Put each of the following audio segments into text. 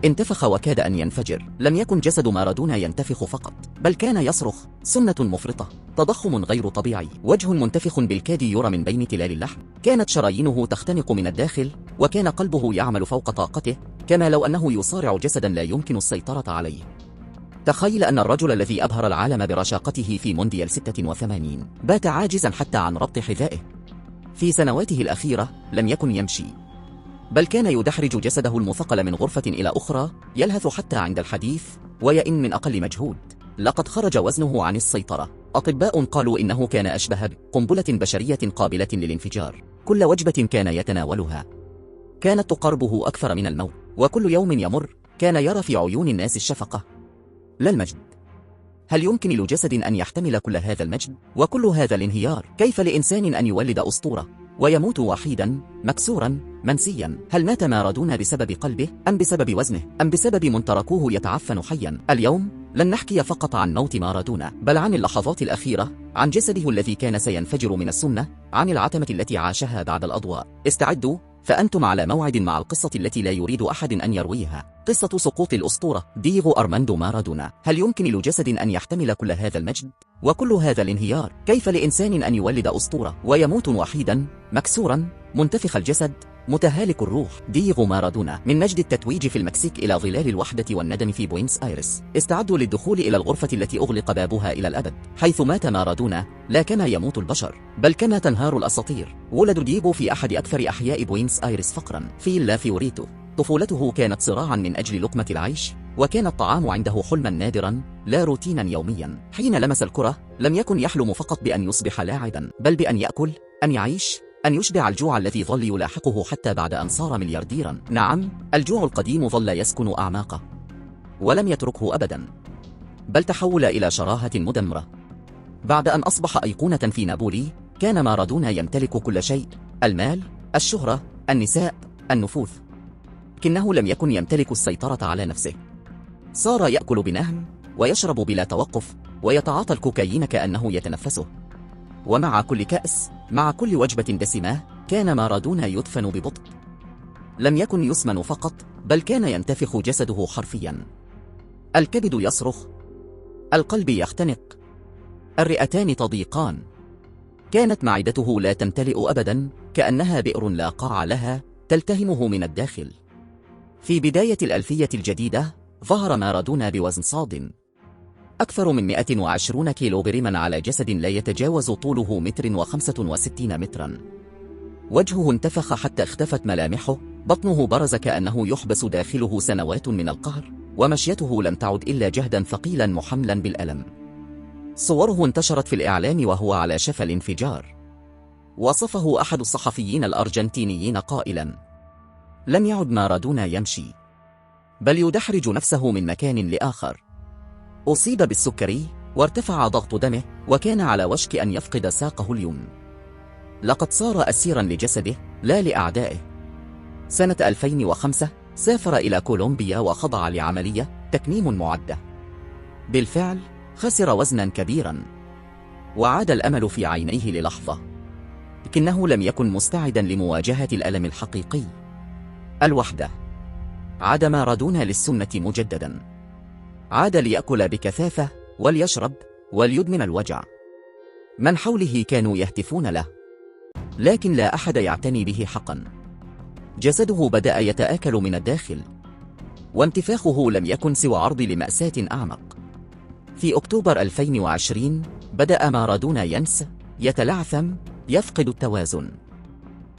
انتفخ وكاد أن ينفجر. لم يكن جسد مارادونا ينتفخ فقط، بل كان يصرخ. سنة مفرطة، تضخم غير طبيعي، وجه منتفخ بالكاد يرى من بين تلال اللحم. كانت شرايينه تختنق من الداخل، وكان قلبه يعمل فوق طاقته، كما لو أنه يصارع جسدا لا يمكن السيطرة عليه. تخيل أن الرجل الذي أبهر العالم برشاقته في مونديال 86 بات عاجزا حتى عن ربط حذائه. في سنواته الأخيرة لم يكن يمشي، بل كان يدحرج جسده المثقل من غرفة إلى أخرى، يلهث حتى عند الحديث ويئن من أقل مجهود. لقد خرج وزنه عن السيطرة. أطباء قالوا إنه كان أشبه بقنبلة بشرية قابلة للانفجار. كل وجبة كان يتناولها كانت تقربه أكثر من الموت، وكل يوم يمر كان يرى في عيون الناس الشفقة لا المجد. هل يمكن لجسد أن يحتمل كل هذا المجد وكل هذا الانهيار؟ كيف لإنسان أن يولد أسطورة ويموت وحيدا مكسورا منسيا؟ هل مات مارادونا بسبب قلبه، أم بسبب وزنه، أم بسبب من تركوه يتعفن حيا؟ اليوم لن نحكي فقط عن موت مارادونا، بل عن اللحظات الأخيرة، عن جسده الذي كان سينفجر من السمنة، عن العتمة التي عاشها بعد الأضواء. استعدوا، فأنتم على موعد مع القصة التي لا يريد أحد أن يرويها، قصة سقوط الأسطورة دييغو أرماندو مارادونا. هل يمكن لجسد أن يحتمل كل هذا المجد وكل هذا الانهيار؟ كيف لإنسان أن يولد أسطورة ويموت وحيدا مكسورا منتفخ الجسد متهالك الروح؟ دييغو مارادونا، من مجد التتويج في المكسيك إلى ظلال الوحدة والندم في بوينس آيرس. استعدوا للدخول إلى الغرفة التي أغلق بابها إلى الأبد، حيث مات مارادونا لا كما يموت البشر، بل كما تنهار الأساطير. ولد دييغو في أحد أكثر أحياء بوينس آيرس فقرا، في لا فيوريتو. طفولته كانت صراعا من أجل لقمة العيش، وكان الطعام عنده حلما نادرا لا روتينا يوميا. حين لمس الكرة لم يكن يحلم فقط بأن يصبح لاعبا، بل بأن يأكل، أن يعيش، أن يشبع الجوع الذي ظل يلاحقه حتى بعد أن صار مليارديرا. نعم، الجوع القديم ظل يسكن أعماقه ولم يتركه أبدا، بل تحول إلى شراهة مدمرة. بعد أن أصبح أيقونة في نابولي، كان مارادونا يمتلك كل شيء: المال، الشهرة، النساء، النفوذ، لكنه لم يكن يمتلك السيطرة على نفسه. صار يأكل بنهم، ويشرب بلا توقف، ويتعاطى الكوكايين كأنه يتنفسه. ومع كل كأس، مع كل وجبة دسمة، كان مارادونا يدفن ببطء. لم يكن يسمن فقط، بل كان ينتفخ جسده حرفيا. الكبد يصرخ، القلب يختنق، الرئتان تضيقان. كانت معدته لا تمتلئ أبدا، كأنها بئر لا قاع لها، تلتهمه من الداخل. في بداية الألفية الجديدة ظهر مارادونا بوزن صاد، أكثر من 120 كيلوغراما على جسد لا يتجاوز طوله 165 مترا. وجهه انتفخ حتى اختفت ملامحه، بطنه برز كأنه يحبس داخله سنوات من القهر، ومشيته لم تعد إلا جهدا ثقيلا محملا بالألم. صوره انتشرت في الإعلام وهو على شفا الانفجار. وصفه أحد الصحفيين الأرجنتينيين قائلا: لم يعد مارادونا يمشي، بل يدحرج نفسه من مكان لآخر. أصيب بالسكري، وارتفع ضغط دمه، وكان على وشك أن يفقد ساقه اليمنى. لقد صار أسيرا لجسده لا لأعدائه. سنة 2005 سافر إلى كولومبيا وخضع لعملية تكميم معدة. بالفعل خسر وزنا كبيرا، وعاد الأمل في عينيه للحظة، لكنه لم يكن مستعدا لمواجهة الألم الحقيقي. الوحدة. عاد مارادونا للسنة مجددا. عاد ليأكل بكثافة، وليشرب، وليدمن الوجع. من حوله كانوا يهتفون له، لكن لا أحد يعتني به حقا. جسده بدأ يتآكل من الداخل، وانتفاخه لم يكن سوى عرض لمأساة أعمق. في أكتوبر 2020 بدأ مارادونا ينسى، يتلعثم، يفقد التوازن.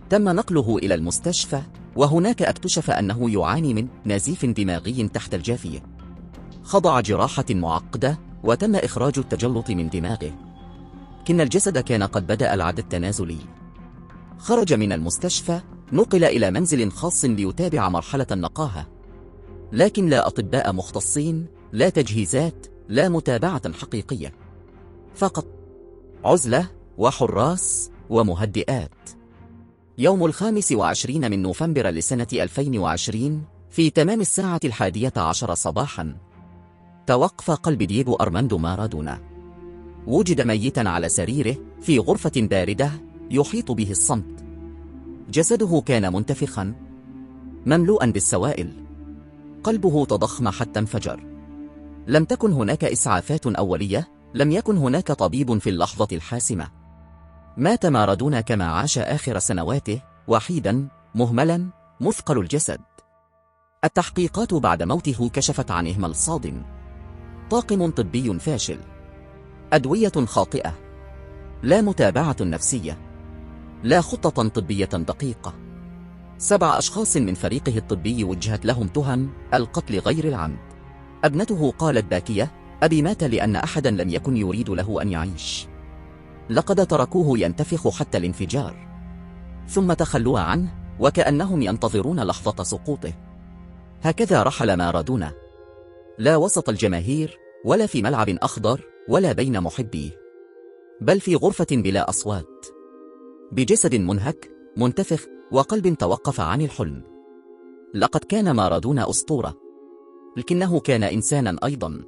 تم نقله إلى المستشفى، وهناك اكتشف أنه يعاني من نزيف دماغي تحت الجافية. خضع جراحة معقدة، وتم إخراج التجلط من دماغه، لكن الجسد كان قد بدأ العد التنازلي. خرج من المستشفى، نقل إلى منزل خاص ليتابع مرحلة النقاهة، لكن لا أطباء مختصين، لا تجهيزات، لا متابعة حقيقية، فقط عزلة وحراس ومهدئات. يوم 25 من نوفمبر لسنة 2020 في تمام الساعة 11 صباحا توقف قلب دييغو أرماندو مارادونا. وجد ميتا على سريره في غرفة باردة يحيط به الصمت. جسده كان منتفخا، مملوءا بالسوائل، قلبه تضخم حتى انفجر. لم تكن هناك إسعافات أولية، لم يكن هناك طبيب في اللحظة الحاسمة. مات مارادونا كما عاش آخر سنواته، وحيدا، مهملا، مثقل الجسد. التحقيقات بعد موته كشفت عن إهمال صادم. طاقم طبي فاشل، أدوية خاطئة، لا متابعة نفسية، لا خطة طبية دقيقة. 7 أشخاص من فريقه الطبي وجهت لهم تهم القتل غير العمد. ابنته قالت باكية: أبي مات لأن أحدا لم يكن يريد له أن يعيش. لقد تركوه ينتفخ حتى الانفجار، ثم تخلوا عنه وكأنهم ينتظرون لحظة سقوطه. هكذا رحل مارادونا، لا وسط الجماهير، ولا في ملعب أخضر، ولا بين محبيه، بل في غرفة بلا أصوات، بجسد منهك منتفخ وقلب توقف عن الحلم. لقد كان مارادونا أسطورة، لكنه كان إنسانا أيضا.